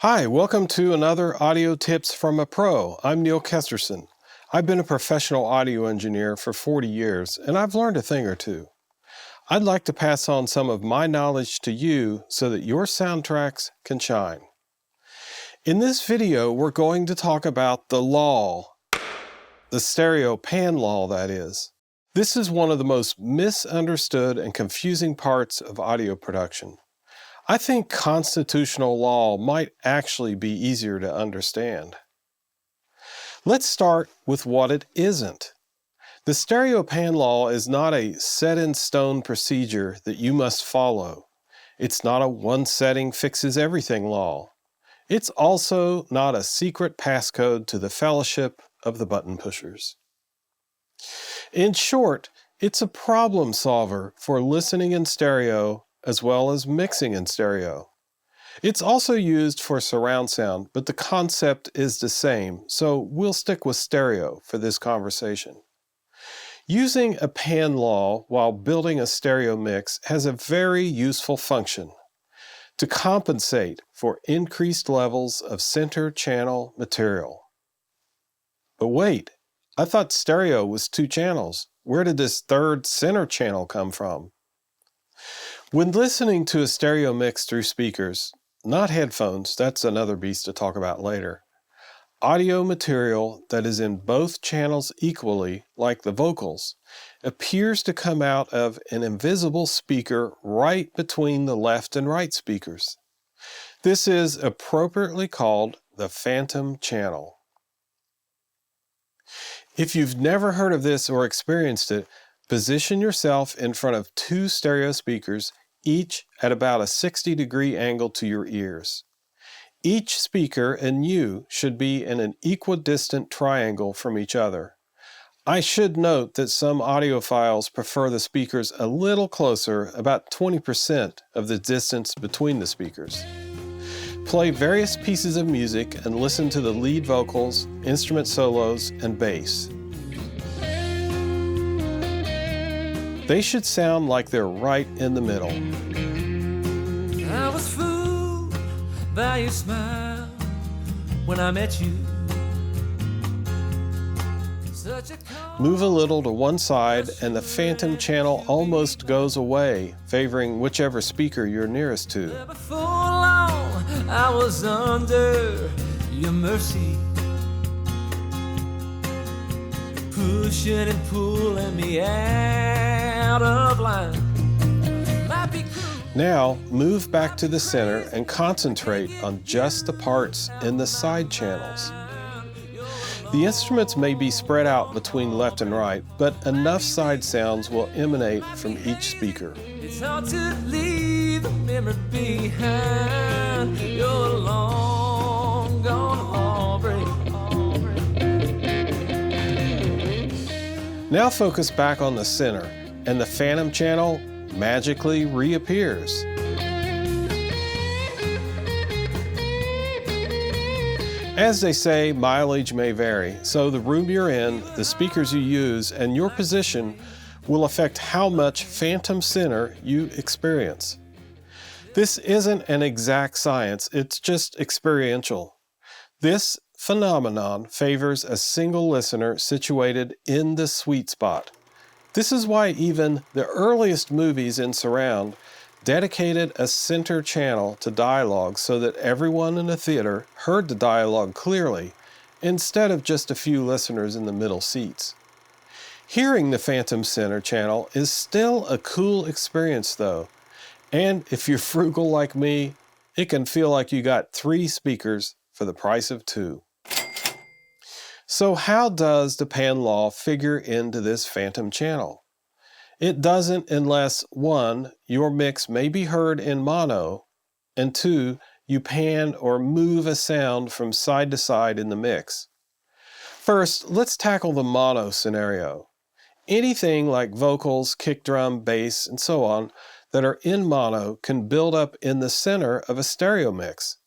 Hi, welcome to another Audio Tips from a Pro. I'm Neil Kesterson. I've been a professional audio engineer for 40 years, and I've learned a thing or two. I'd like to pass on some of my knowledge to you so that your soundtracks can shine. In this video, we're going to talk about the law, the stereo pan law, that is. This is one of the most misunderstood and confusing parts of audio production. I think constitutional law might actually be easier to understand. Let's start with what it isn't. The stereo pan law is not a set-in-stone procedure that you must follow. It's not a one-setting-fixes-everything law. It's also not a secret passcode to the fellowship of the button pushers. In short, it's a problem solver for listening in stereo as well as mixing in stereo. It's also used for surround sound, but the concept is the same, so we'll stick with stereo for this conversation. Using a pan law while building a stereo mix has a very useful function: to compensate for increased levels of center channel material. But wait, I thought stereo was 2 channels. Where did this third center channel come from? When listening to a stereo mix through speakers, not headphones, that's another beast to talk about later, audio material that is in both channels equally, like the vocals, appears to come out of an invisible speaker right between the left and right speakers. This is appropriately called the phantom channel. If you've never heard of this or experienced it, position yourself in front of 2 stereo speakers, each at about a 60-degree angle to your ears. Each speaker and you should be in an equidistant triangle from each other. I should note that some audiophiles prefer the speakers a little closer, about 20% of the distance between the speakers. Play various pieces of music and listen to the lead vocals, instrument solos, and bass. They should sound like they're right in the middle. I was fooled by your smile when I met you. Move a little to one side and the phantom channel almost goes away, favoring whichever speaker you're nearest to. Before long, I was under your mercy, pushing and pulling me out of line. Now, move back to the center and concentrate on just the parts in the side channels. The instruments may be spread out between left and right, but enough side sounds will emanate from each speaker. It's hard to leave a memory behind. You're long gone heartbreak. Now focus back on the center, and the phantom channel magically reappears. As they say, mileage may vary, so the room you're in, the speakers you use, and your position will affect how much phantom center you experience. This isn't an exact science, it's just experiential. This phenomenon favors a single listener situated in the sweet spot. This is why even the earliest movies in surround dedicated a center channel to dialogue so that everyone in the theater heard the dialogue clearly, instead of just a few listeners in the middle seats. Hearing the phantom center channel is still a cool experience though, and if you're frugal like me, it can feel like you got 3 speakers for the price of 2. So how does the pan law figure into this phantom channel? It doesn't unless 1, your mix may be heard in mono, and 2, you pan or move a sound from side to side in the mix. First, let's tackle the mono scenario. Anything like vocals, kick drum, bass, and so on that are in mono can build up in the center of a stereo mix.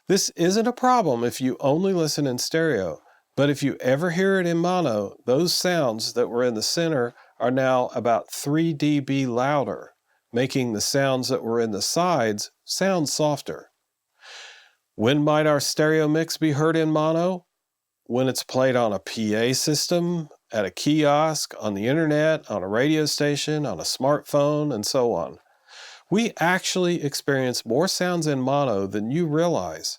This isn't a problem if you only listen in stereo, but if you ever hear it in mono, those sounds that were in the center are now about 3 dB louder, making the sounds that were in the sides sound softer. When might our stereo mix be heard in mono? When it's played on a PA system, at a kiosk, on the internet, on a radio station, on a smartphone, and so on. We actually experience more sounds in mono than you realize.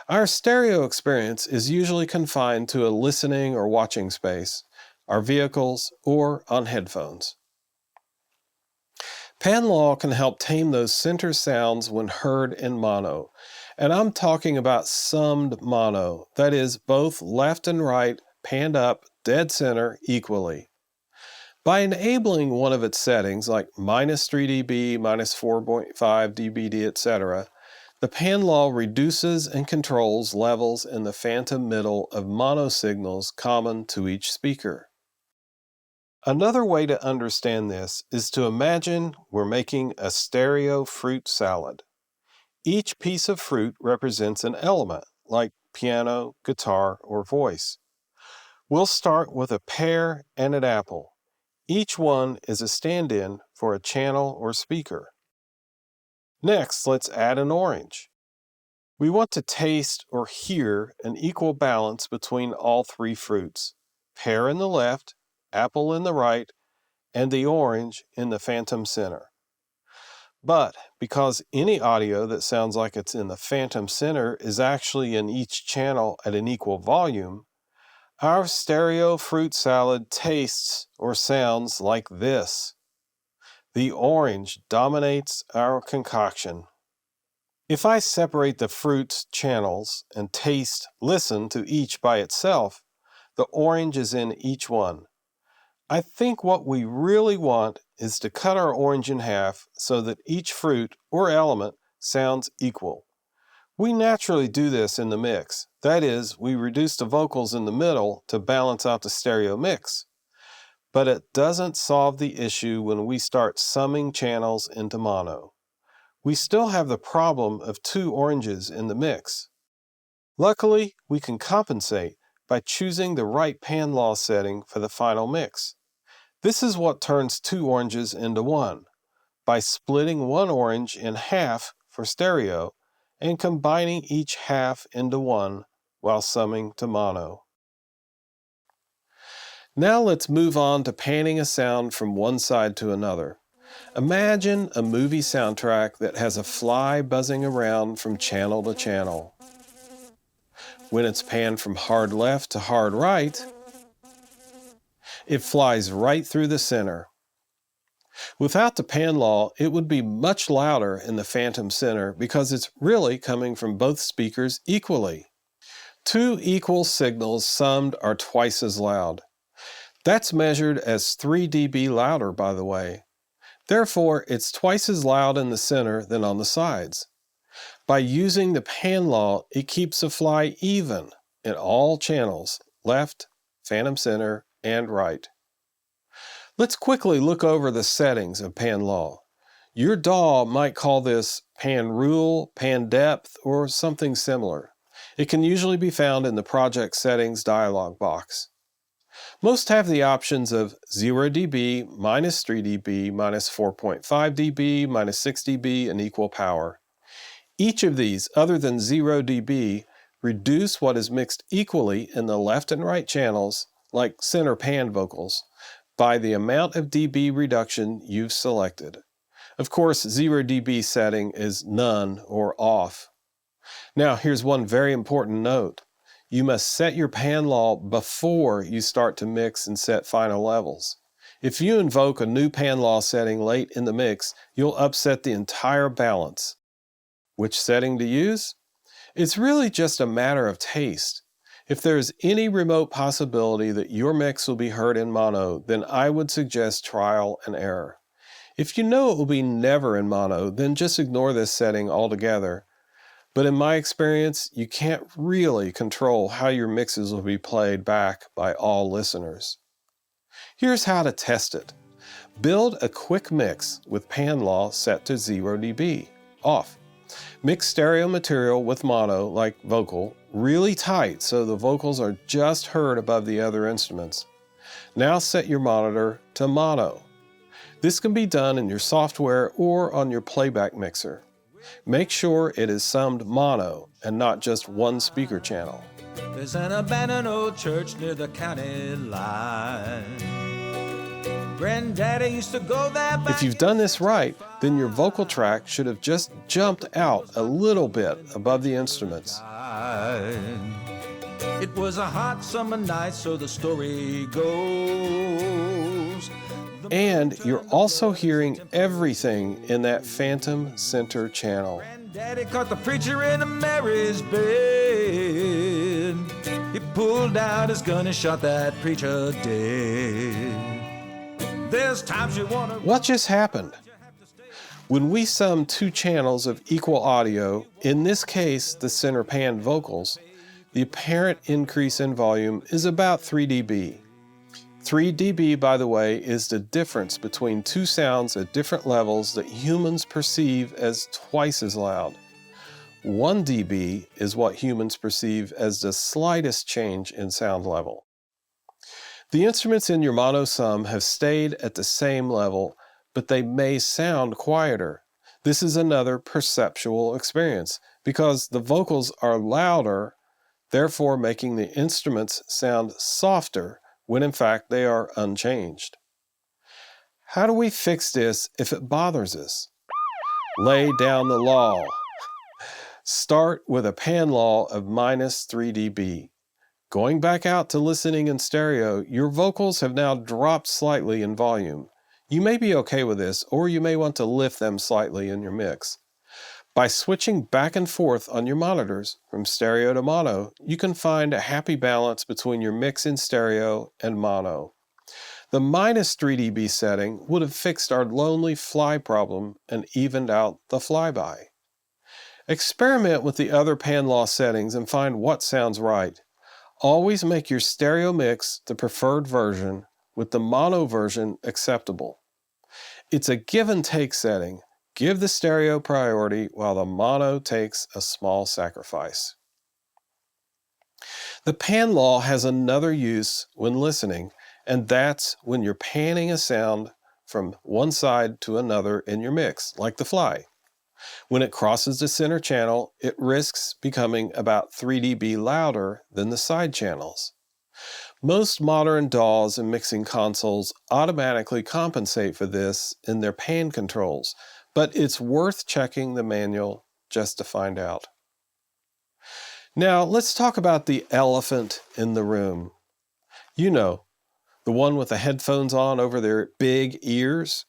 Our stereo experience is usually confined to a listening or watching space, our vehicles, or on headphones. Pan law can help tame those center sounds when heard in mono, and I'm talking about summed mono, that is, both left and right panned up dead center equally. By enabling one of its settings, like -3 dB, -4.5 dBd, etc., the pan law reduces and controls levels in the phantom middle of mono signals common to each speaker. Another way to understand this is to imagine we're making a stereo fruit salad. Each piece of fruit represents an element, like piano, guitar, or voice. We'll start with a pear and an apple. Each one is a stand-in for a channel or speaker. Next, let's add an orange. We want to taste or hear an equal balance between all three fruits, pear in the left, apple in the right, and the orange in the phantom center. But because any audio that sounds like it's in the phantom center is actually in each channel at an equal volume, our stereo fruit salad tastes or sounds like this. The orange dominates our concoction. If I separate the fruit's channels and listen to each by itself, the orange is in each one. I think what we really want is to cut our orange in half so that each fruit or element sounds equal. We naturally do this in the mix. That is, we reduce the vocals in the middle to balance out the stereo mix. But it doesn't solve the issue when we start summing channels into mono. We still have the problem of two oranges in the mix. Luckily, we can compensate by choosing the right pan law setting for the final mix. This is what turns two oranges into one, by splitting one orange in half for stereo and combining each half into one while summing to mono. Now let's move on to panning a sound from one side to another. Imagine a movie soundtrack that has a fly buzzing around from channel to channel. When it's panned from hard left to hard right, it flies right through the center. Without the pan law, it would be much louder in the phantom center because it's really coming from both speakers equally. Two equal signals summed are twice as loud. That's measured as 3 dB louder, by the way. Therefore, it's twice as loud in the center than on the sides. By using the pan law, it keeps the fly even in all channels, left, phantom center, and right. Let's quickly look over the settings of pan law. Your DAW might call this pan rule, pan depth, or something similar. It can usually be found in the project settings dialog box. Most have the options of 0 dB, -3 dB, -4.5 dB, -6 dB, and equal power. Each of these, other than 0 dB, reduce what is mixed equally in the left and right channels, like center pan vocals, by the amount of dB reduction you've selected. Of course, 0 dB setting is none or off. Now, here's one very important note. You must set your pan law before you start to mix and set final levels. If you invoke a new pan law setting late in the mix, you'll upset the entire balance. Which setting to use? It's really just a matter of taste. If there is any remote possibility that your mix will be heard in mono, then I would suggest trial and error. If you know it will be never in mono, then just ignore this setting altogether. But in my experience, you can't really control how your mixes will be played back by all listeners. Here's how to test it. Build a quick mix with pan law set to 0 dB, off. Mix stereo material with mono, like vocal, really tight so the vocals are just heard above the other instruments. Now set your monitor to mono. This can be done in your software or on your playback mixer. Make sure it is summed mono and not just one speaker channel. There's an abandoned old church near the county line. Granddaddy used to go there back. If you've done this right, then your vocal track should have just jumped out a little bit above the instruments. It was a hot summer night, so the story goes. And you're also hearing everything in that phantom center channel. Granddaddy caught the preacher in a Mary's bed. He pulled out his gun and shot that preacher dead. There's times you wanna... What just happened? When we sum two channels of equal audio, in this case the center pan vocals, the apparent increase in volume is about 3 dB. 3 dB, by the way, is the difference between two sounds at different levels that humans perceive as twice as loud. 1 dB is what humans perceive as the slightest change in sound level. The instruments in your mono sum have stayed at the same level, but they may sound quieter. This is another perceptual experience because the vocals are louder, therefore making the instruments sound softer when in fact they are unchanged. How do we fix this if it bothers us? Lay down the law. Start with a pan law of minus 3 dB. Going back out to listening in stereo, your vocals have now dropped slightly in volume. You may be okay with this, or you may want to lift them slightly in your mix. By switching back and forth on your monitors from stereo to mono, you can find a happy balance between your mix in stereo and mono. The minus 3 dB setting would have fixed our lonely fly problem and evened out the flyby. Experiment with the other pan law settings and find what sounds right. Always make your stereo mix the preferred version, with the mono version acceptable. It's a give and take setting. Give the stereo priority while the mono takes a small sacrifice. The pan law has another use when listening, and that's when you're panning a sound from one side to another in your mix, like the fly. When it crosses the center channel, it risks becoming about 3 dB louder than the side channels. Most modern DAWs and mixing consoles automatically compensate for this in their pan controls, but it's worth checking the manual just to find out. Now, let's talk about the elephant in the room. You know, the one with the headphones on over their big ears.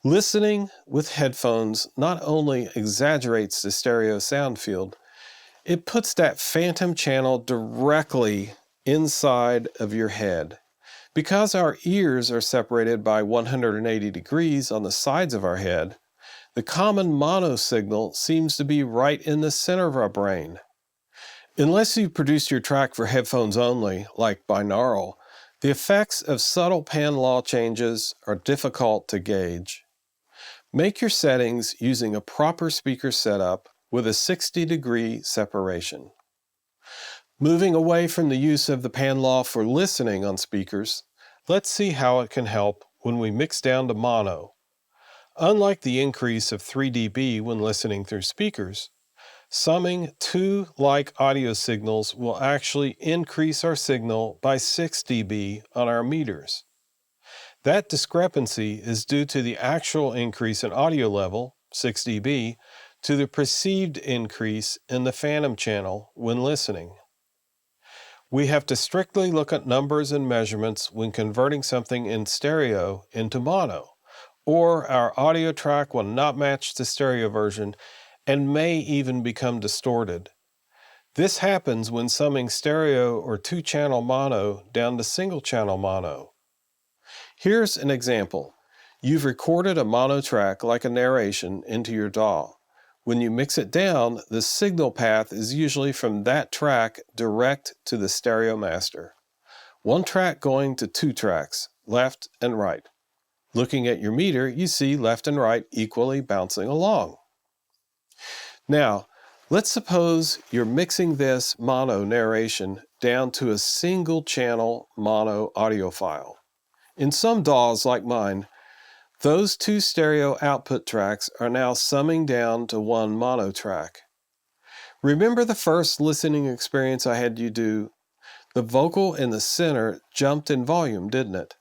Listening with headphones not only exaggerates the stereo sound field, it puts that phantom channel directly inside of your head. Because our ears are separated by 180 degrees on the sides of our head, the common mono signal seems to be right in the center of our brain. Unless you've produced your track for headphones only, like binaural, the effects of subtle pan law changes are difficult to gauge. Make your settings using a proper speaker setup with a 60-degree separation. Moving away from the use of the pan law for listening on speakers, let's see how it can help when we mix down to mono. Unlike the increase of 3 dB when listening through speakers, summing two like audio signals will actually increase our signal by 6 dB on our meters. That discrepancy is due to the actual increase in audio level, 6 dB, to the perceived increase in the phantom channel when listening. We have to strictly look at numbers and measurements when converting something in stereo into mono, or our audio track will not match the stereo version and may even become distorted. This happens when summing stereo or two-channel mono down to single-channel mono. Here's an example. You've recorded a mono track like a narration into your DAW. When you mix it down, the signal path is usually from that track direct to the stereo master. One track going to two tracks, left and right. Looking at your meter, you see left and right equally bouncing along. Now, let's suppose you're mixing this mono narration down to a single channel mono audio file. In some DAWs like mine, Those two stereo output tracks are now summing down to one mono track. Remember the first listening experience I had you do? The vocal in the center jumped in volume, didn't it?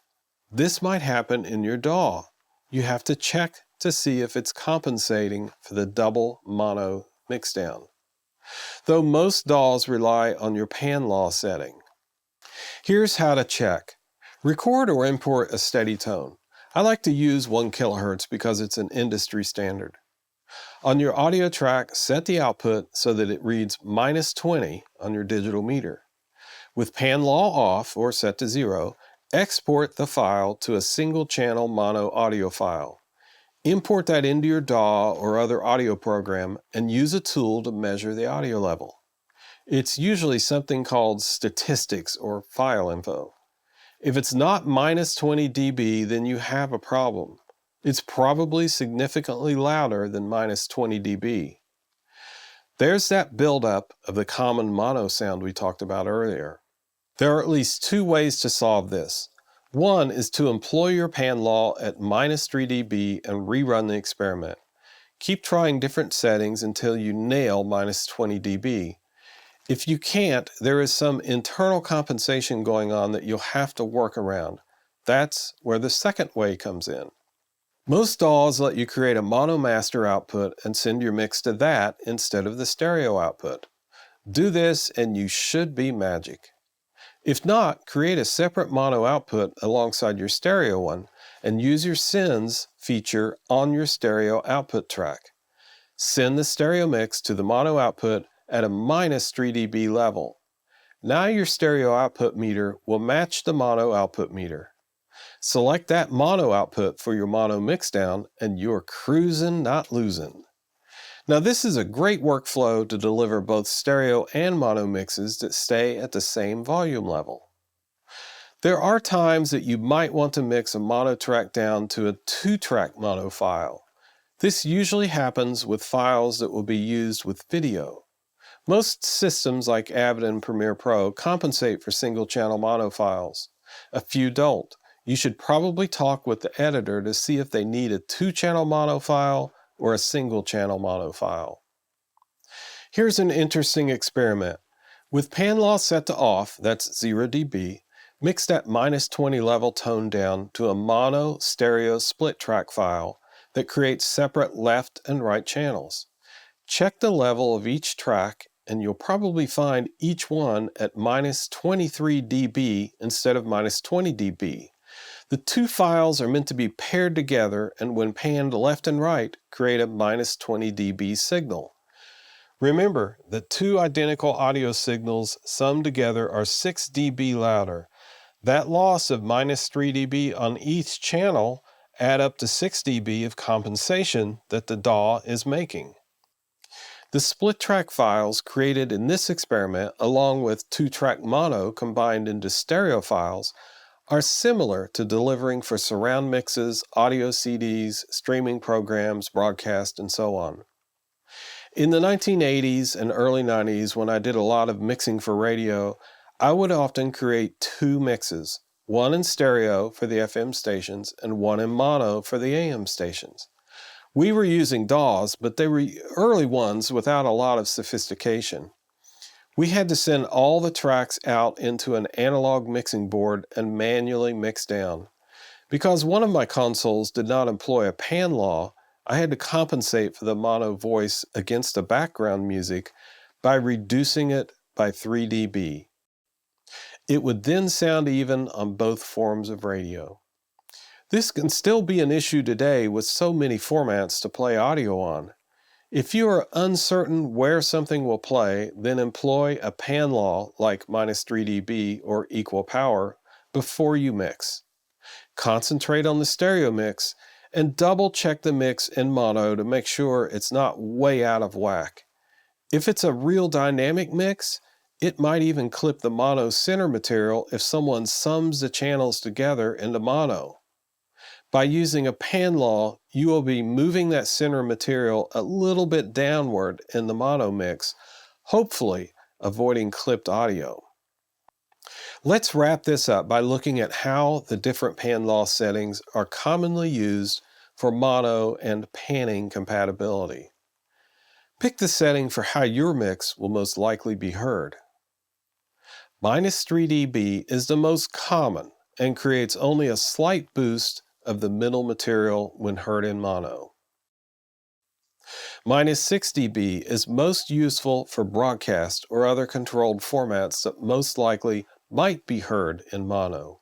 This might happen in your DAW. You have to check to see if it's compensating for the double mono mixdown. Though most DAWs rely on your pan law setting. Here's how to check. Record or import a steady tone. I like to use 1 kHz because it's an industry standard. On your audio track, set the output so that it reads -20 on your digital meter. With pan law off or set to 0, export the file to a single channel mono audio file. Import that into your DAW or other audio program and use a tool to measure the audio level. It's usually something called statistics or file info. If it's not -20 dB, then you have a problem. It's probably significantly louder than -20 dB. There's that buildup of the common mono sound we talked about earlier. There are at least 2 ways to solve this. One is to employ your pan law at -3 dB and rerun the experiment. Keep trying different settings until you nail -20 dB. If you can't, there is some internal compensation going on that you'll have to work around. That's where the second way comes in. Most DAWs let you create a mono master output and send your mix to that instead of the stereo output. Do this and you should be magic. If not, create a separate mono output alongside your stereo one and use your sends feature on your stereo output track. Send the stereo mix to the mono output at a -3 dB level. Now your stereo output meter will match the mono output meter. Select that mono output for your mono mixdown and you're cruising, not losing. Now this is a great workflow to deliver both stereo and mono mixes that stay at the same volume level. There are times that you might want to mix a mono track down to a 2-track mono file. This usually happens with files that will be used with video. Most systems like Avid and Premiere Pro compensate for single-channel mono files. A few don't. You should probably talk with the editor to see if they need a 2-channel mono file or a single-channel mono file. Here's an interesting experiment. With pan law set to off, that's 0 dB, mix that -20 level tone down to a mono stereo split track file that creates separate left and right channels. Check the level of each track and you'll probably find each one at -23 dB instead of -20 dB. The 2 files are meant to be paired together and when panned left and right, create a -20 dB signal. Remember that 2 identical audio signals summed together are 6 dB louder. That loss of -3 dB on each channel add up to 6 dB of compensation that the DAW is making. The split track files created in this experiment, along with 2-track mono combined into stereo files, are similar to delivering for surround mixes, audio CDs, streaming programs, broadcast, and so on. In the 1980s and early 90s, when I did a lot of mixing for radio, I would often create 2 mixes, one in stereo for the FM stations and one in mono for the AM stations. We were using DAWs, but they were early ones without a lot of sophistication. We had to send all the tracks out into an analog mixing board and manually mix down. Because one of my consoles did not employ a pan law, I had to compensate for the mono voice against the background music by reducing it by 3 dB. It would then sound even on both forms of radio. This can still be an issue today with so many formats to play audio on. If you are uncertain where something will play, then employ a pan law like -3 dB or equal power before you mix. Concentrate on the stereo mix and double check the mix in mono to make sure it's not way out of whack. If it's a real dynamic mix, it might even clip the mono center material if someone sums the channels together into mono. By using a pan law, you will be moving that center material a little bit downward in the mono mix, hopefully avoiding clipped audio. Let's wrap this up by looking at how the different pan law settings are commonly used for mono and panning compatibility. Pick the setting for how your mix will most likely be heard. -3 dB is the most common and creates only a slight boost of the middle material when heard in mono. -6 dB is most useful for broadcast or other controlled formats that most likely might be heard in mono.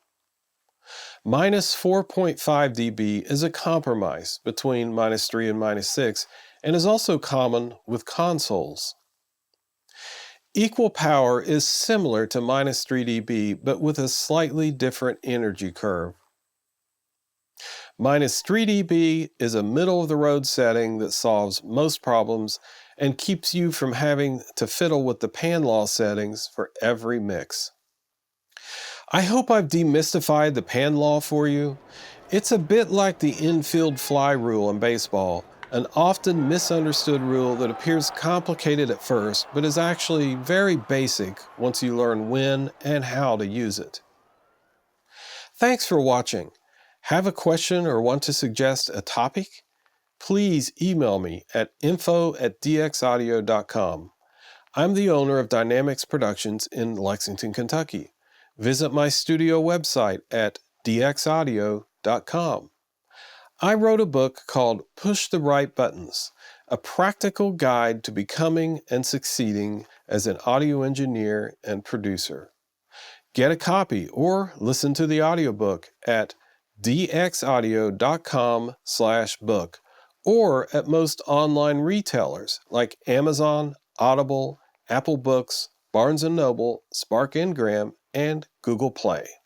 -4.5 dB is a compromise between -3 and -6 and is also common with consoles. Equal power is similar to -3 dB but with a slightly different energy curve. -3 dB is a middle-of-the-road setting that solves most problems and keeps you from having to fiddle with the pan law settings for every mix. I hope I've demystified the pan law for you. It's a bit like the infield fly rule in baseball, an often misunderstood rule that appears complicated at first but is actually very basic once you learn when and how to use it. Thanks for watching. Have a question or want to suggest a topic? Please email me at info@dxaudio.com. I'm the owner of Dynamics Productions in Lexington, Kentucky. Visit my studio website at dxaudio.com. I wrote a book called Push the Right Buttons, a practical guide to becoming and succeeding as an audio engineer and producer. Get a copy or listen to the audiobook at dxaudio.com/book or at most online retailers like Amazon, Audible, Apple Books, Barnes & Noble, Spark Ngram, and Google Play.